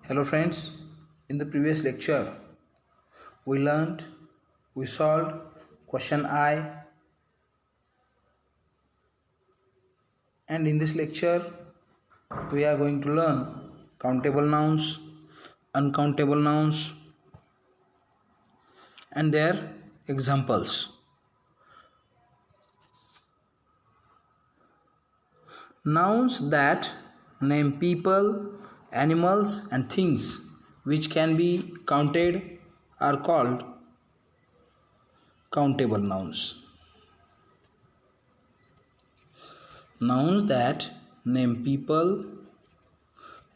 Hello friends, in the previous lecture we solved question I, and in this lecture we are going to learn countable nouns, uncountable nouns and their examples. Nouns that name people, animals and things which can be counted are called countable nouns. Nouns that name people,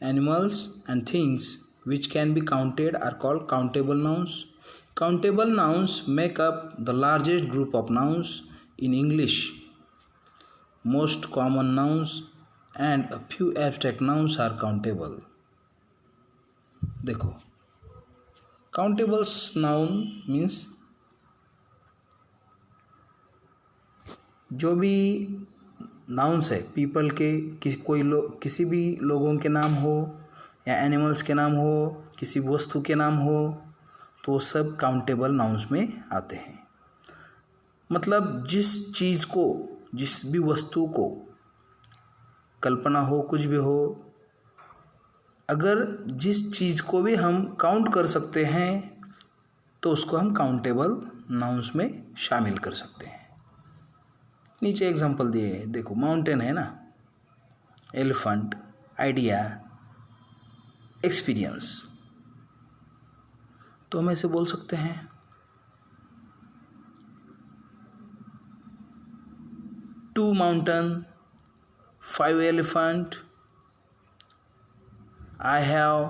animals and things which can be counted are called countable nouns. Countable nouns make up the largest group of nouns in English. Most common nouns and a few abstract nouns are countable. देखो, countable noun means जो भी nouns है people के, किसी भी लोगों के नाम हो या एनिमल्स के नाम हो, किसी वस्तु के नाम हो, तो वो सब काउंटेबल नाउन्स में आते हैं। मतलब जिस चीज़ को, जिस भी वस्तु को कल्पना हो, कुछ भी हो, अगर जिस चीज़ को भी हम काउंट कर सकते हैं तो उसको हम काउंटेबल नाउन्स में शामिल कर सकते हैं। नीचे एग्जांपल दिए हैं, देखो माउंटेन है ना, एलिफेंट, आइडिया, एक्सपीरियंस, तो हम ऐसे बोल सकते हैं 2 mountain, 5 elephant, I have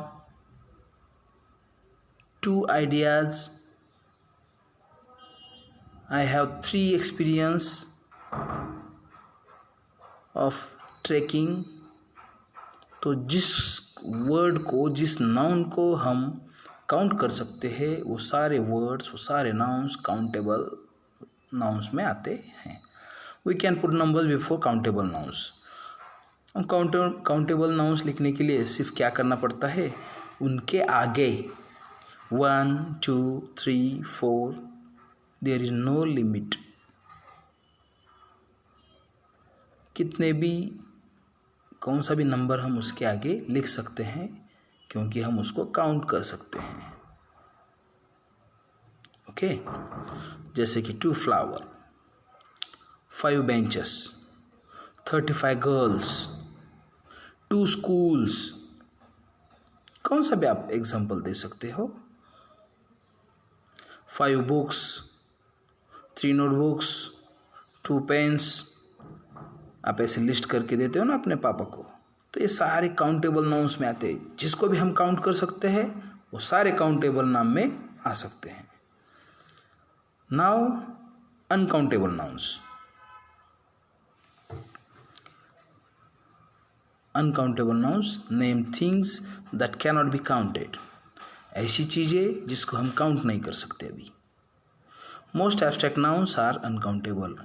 2 ideas, I have 3 experience of trekking। तो जिस वर्ड को, जिस नाउन को हम काउंट कर सकते हैं वो सारे वर्ड्स, वो सारे नाउन्स काउंटेबल नाउन्स में आते हैं। We can put numbers before countable nouns. Countable nouns लिखने के लिए सिर्फ क्या करना पड़ता है, उनके आगे 1, 2, 3, 4, देयर इज नो लिमिट। कितने भी, कौन सा भी नंबर हम उसके आगे लिख सकते हैं क्योंकि हम उसको काउंट कर सकते हैं। ओके, जैसे कि 2 फ्लावर, 5 बेंचेस, 35 गर्ल्स, 2 स्कूल्स, कौन सा भी आप एग्जाम्पल दे सकते हो। 5 बुक्स, 3 नोटबुक्स, 2 पेन्स, आप ऐसे लिस्ट करके देते हो ना अपने पापा को, तो ये सारे काउंटेबल नाउन्स में आते हैं। जिसको भी हम काउंट कर सकते हैं वो सारे काउंटेबल नाम में आ सकते हैं। Now uncountable nouns. Uncountable nouns name things that cannot be counted. ऐसी चीज़ें जिसको हम काउंट नहीं कर सकते अभी। Most abstract nouns are uncountable.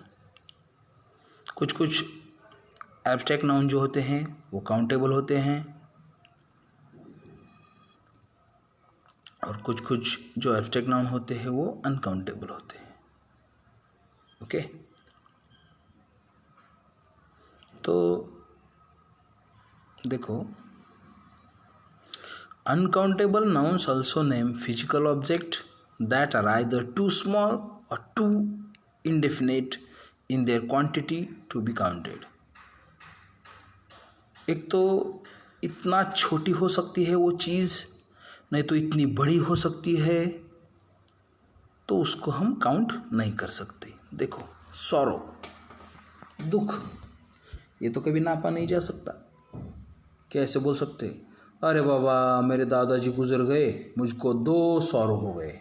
कुछ एब्स्ट्रैक्ट नाउन जो होते हैं वो काउंटेबल होते हैं और कुछ जो एब्स्ट्रैक्ट नाउन होते हैं वो अनकाउंटेबल होते हैं। ओके, तो देखो, uncountable nouns also name physical object that are either too small or too indefinite in their quantity to be counted। एक तो इतना छोटी हो सकती है वो चीज़, नहीं तो इतनी बड़ी हो सकती है, तो उसको हम काउंट नहीं कर सकते। देखो सॉरो, दुख, ये तो कभी नापा नहीं जा सकता। कैसे बोल सकते, अरे बाबा मेरे दादाजी गुजर गए, मुझको 2 सॉरो हो गए,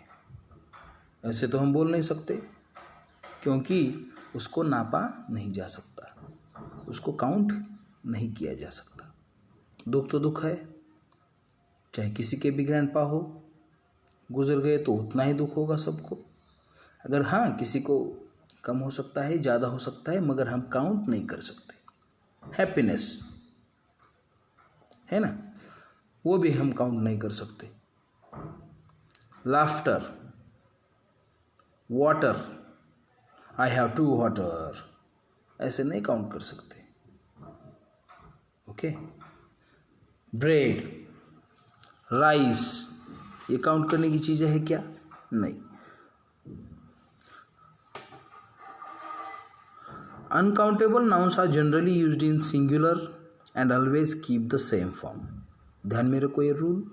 ऐसे तो हम बोल नहीं सकते क्योंकि उसको नापा नहीं जा सकता, उसको काउंट नहीं किया जा सकता। दुख तो दुख है, चाहे किसी के भी ग्रैंडपा हो, गुजर गए तो उतना ही दुख होगा सबको। अगर हाँ किसी को कम हो सकता है, ज़्यादा हो सकता है, मगर हम काउंट नहीं कर सकते। हैप्पीनेस है ना, वो भी हम काउंट नहीं कर सकते। Laughter, water, I have 2 water, ऐसे नहीं काउंट कर सकते। ओके। ब्रेड, राइस, ये काउंट करने की चीज़ें है क्या? नहीं। Uncountable nouns are generally used in singular and always keep the same form. ध्यान में रखो ये rule.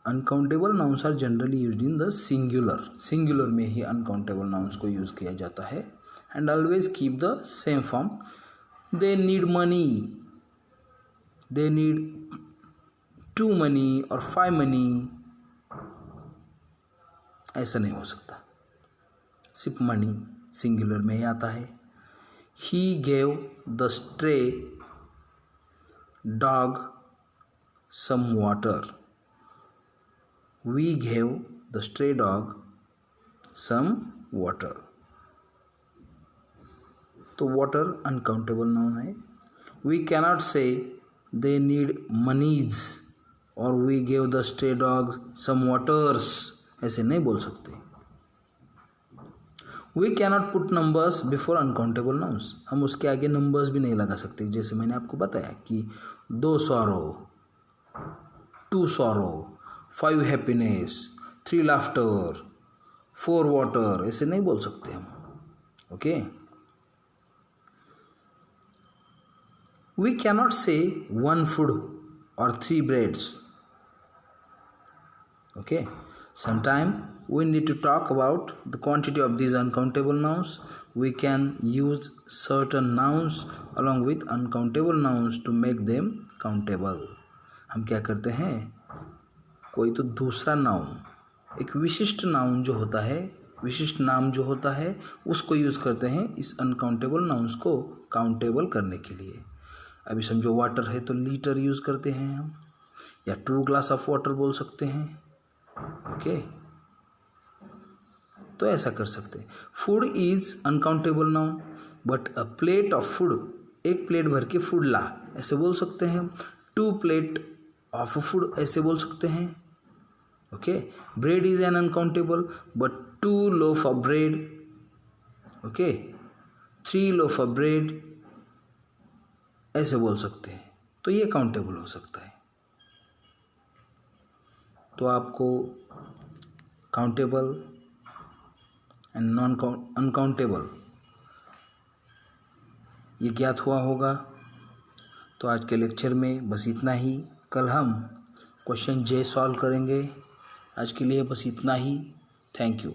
Uncountable nouns are generally used in the singular में ही अनकाउंटेबल नाउन्स को यूज़ किया जाता है। And always keep the same form. They need money, they need 2 money और 5 मनी, ऐसा नहीं हो सकता। सिर्फ मनी सिंगुलर में ही आता है। He gave the stray dog some water. We gave the stray dog some water. तो water uncountable noun है। We cannot say they need monies और we gave the stray dog some waters, ऐसे नहीं बोल सकते। We cannot put numbers before uncountable nouns. हम उसके आगे नंबर्स भी नहीं लगा सकते। जैसे मैंने आपको बताया कि 2 sorrow, 2 sorrow, 5 happiness, 3 laughter, 4 water, ऐसे नहीं बोल सकते हम। Okay. We cannot say 1 food or 3 breads. Okay. Sometime we need to talk about the quantity of these uncountable nouns. We can use certain nouns along with uncountable nouns to make them countable. हम क्या करते हैं, कोई तो दूसरा noun, एक विशिष्ट noun जो होता है, विशिष्ट नाम जो होता है, उसको यूज़ करते हैं इस अनकाउंटेबल नाउन्स को काउंटेबल करने के लिए। अभी समझो वाटर है तो लीटर यूज़ करते हैं हम, या 2 ग्लास ऑफ वाटर बोल सकते हैं। ओके। तो ऐसा कर सकते हैं। Food is uncountable noun but a plate of food, एक प्लेट भर के फूड ला, ऐसे बोल सकते हैं। 2 प्लेट ऑफ फूड, ऐसे बोल सकते हैं। Okay. Bread is an uncountable but 2 loaf of bread, okay, 3 loaf of bread, ऐसे बोल सकते हैं। तो ये काउंटेबल हो सकता है। तो आपको काउंटेबल एंड नॉन अनकाउंटेबल ये ज्ञात हुआ होगा। तो आज के लेक्चर में बस इतना ही। कल हम क्वेश्चन J सॉल्व करेंगे। आज के लिए बस इतना ही। Thank you.